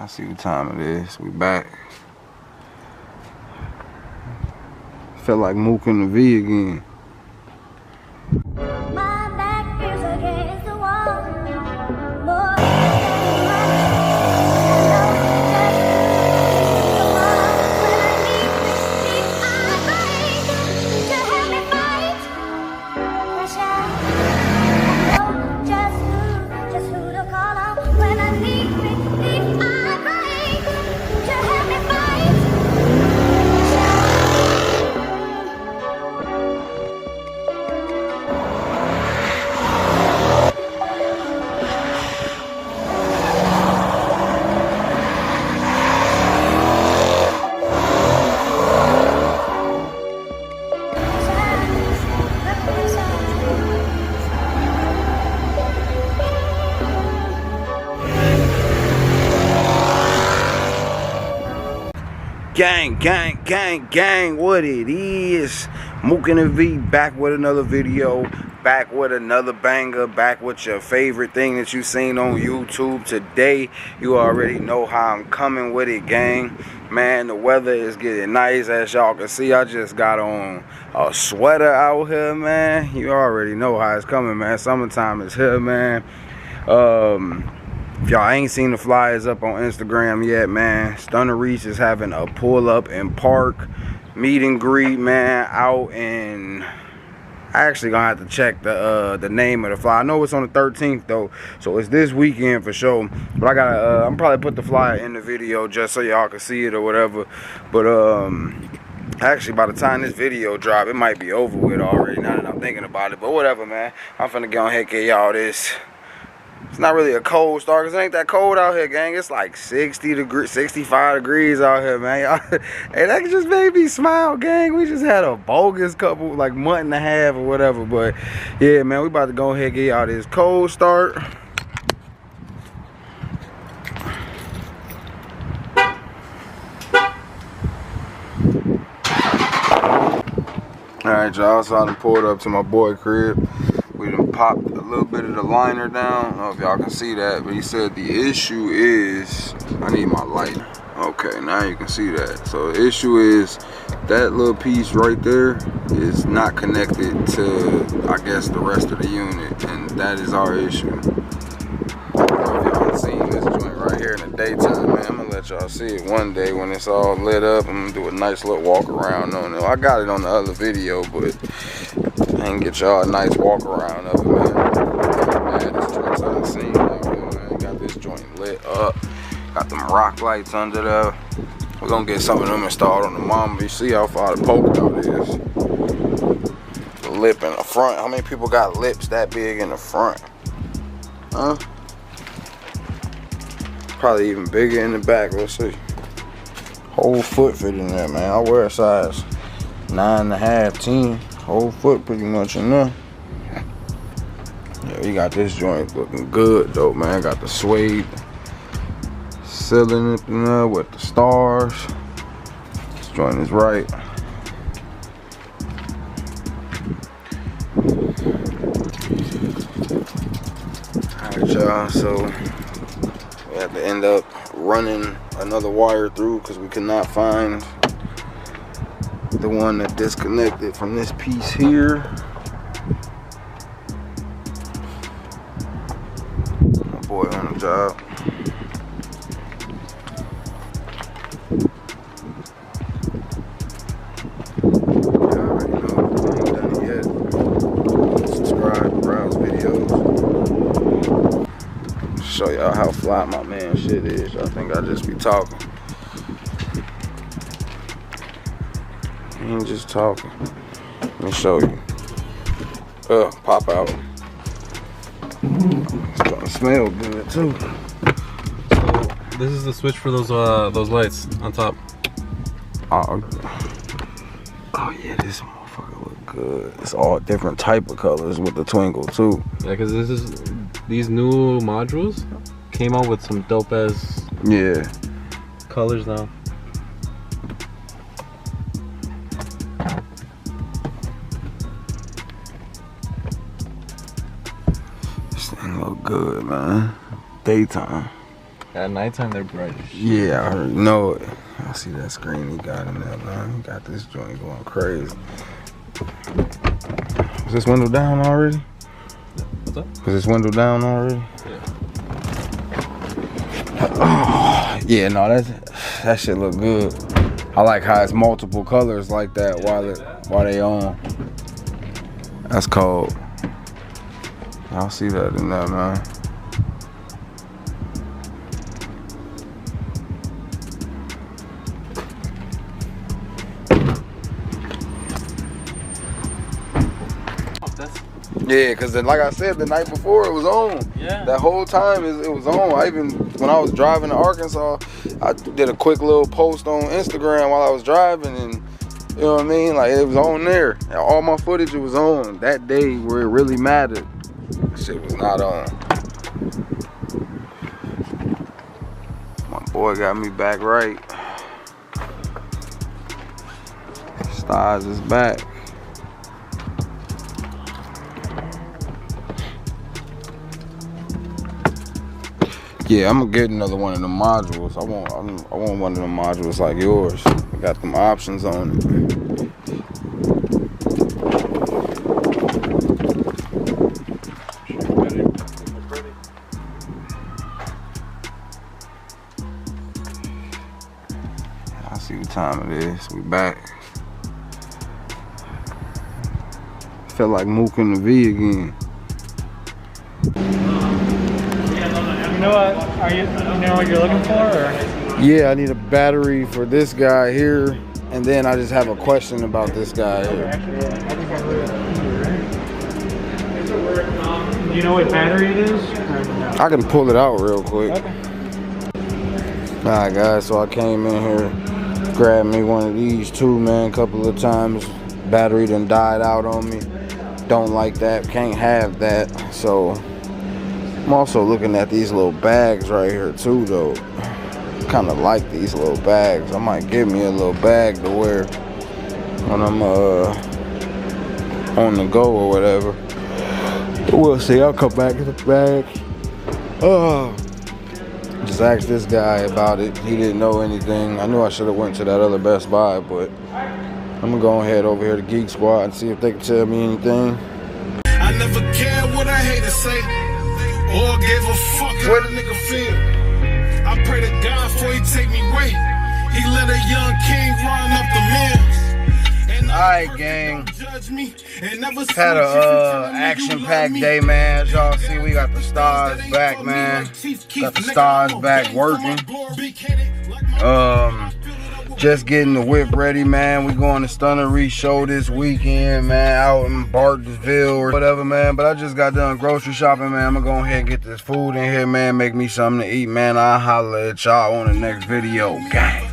I see what time it is. We back. Felt like Mook in the V again. Gang, gang, gang, gang, what it is. Mook in the V, back with another video, back with another banger, back with your favorite thing that you've seen on YouTube. Today, you already know how I'm coming with it, gang. Man, the weather is getting nice. As y'all can see, I just got on a sweater out here, man. You already know how it's coming, man. Summertime is here, man. If y'all ain't seen the flyers up on Instagram yet, man, Srt8 is having a pull-up and park meet and greet, man, out in... I actually gonna have to check the name of the flyer. I know it's on the 13th though, so it's this weekend for sure. But I gotta I'm probably put the flyer in the video just so y'all can see it or whatever. But actually by the time this video drop, it might be over with already now that I'm thinking about it. But whatever, man. I'm finna go ahead and get y'all this. It's not really a cold start because it ain't that cold out here, gang. It's like 60 degrees, 65 degrees out here, man. Hey, that just made me smile, gang. We just had a bogus couple, like month and a half or whatever. But yeah, man, we about to go ahead and get y'all this cold start. Alright, y'all, so I done pulled up to my boy crib. We done popped a little bit of the liner down. I don't know if y'all can see that, but he said the issue is, I need my light. Okay, now you can see that. So the issue is that little piece right there is not connected to, I guess, the rest of the unit, and that is our issue. I don't know if y'all seen this joint right here in the daytime, man. I'm gonna let y'all see it one day when it's all lit up. I'm gonna do a nice little walk around on it. I got it on the other video, but I can get y'all a nice walk around of it, man. Man, this joint's unseen out here, man. Got this joint lit up. Got them rock lights under there. We're gonna get some of them installed on the mama. You see how far the polka dot is. The lip in the front. How many people got lips that big in the front? Huh? Probably even bigger in the back. Let's see. Whole foot fit in there, man. I wear a size 9.5, 10. Whole foot pretty much in there. Yeah, we got this joint looking good though, man. Got the suede ceiling in there with the stars. This joint is right. Alright, y'all, so we had to end up running another wire through because we could not find the one that disconnected from this piece here. My boy on the job. You already know, if you ain't done it yet, subscribe, browse videos. Show y'all how fly my man shit is. I think I just be talking. I ain't just talking. Let me show you. Pop out. It's gonna smell good too. So this is the switch for those lights on top. Oh yeah, this motherfucker look good. It's all different type of colors with the twinkle too. Yeah, because these new modules came out with some dope ass colors now. This thing look good, man. Daytime. At nighttime, they're bright. Yeah, I already know it. I see that screen he got in there, man. He got this joint going crazy. Is this window down already? What's up? Is this window down already? Yeah. Oh, yeah, no, that shit look good. I like how it's multiple colors like that while they on. That's cold. Y'all see that in there, man. Yeah, cause like I said, the night before it was on. Yeah. That whole time it was on. When I was driving to Arkansas, I did a quick little post on Instagram while I was driving, and you know what I mean? Like it was on there. And all my footage it was on. That day where it really mattered, shit was not on. My boy got me back right. Stars is back. Yeah, I'm gonna get another one of the modules. I want one of the modules like yours. I got them options on it. I see what time it is. We back. Felt like Mook in the V again. You know what? You know what you're looking for? Or? Yeah, I need a battery for this guy here, and then I just have a question about this guy here. Do you know what battery it is? I can pull it out real quick. Okay. Alright guys, so I came in here, grabbed me one of these too, man, a couple of times. Battery done died out on me. Don't like that, can't have that. So I'm also looking at these little bags right here too though. Kind of like these little bags. I might give me a little bag to wear when I'm on the go or whatever. We'll see, I'll come back in the bag. Just asked this guy about it. He didn't know anything. I knew I should have went to that other Best Buy, but I'm gonna go ahead over here to Geek Squad and see if they can tell me anything. I never cared what I hate to say. Or gave a fuck how a nigga feel. I pray to God before he take me away. He let a young king run up the mills. Alright, gang. Had a action-packed day, man. As y'all see, we got the stars back, man. Got the stars back working. Just getting the whip ready, man. We going to Stunner Reese show this weekend, man, out in Bartonville or whatever, man. But I just got done grocery shopping, man. I'm gonna go ahead and get this food in here, man. Make me something to eat, man. I'll holler at y'all on the next video, gang.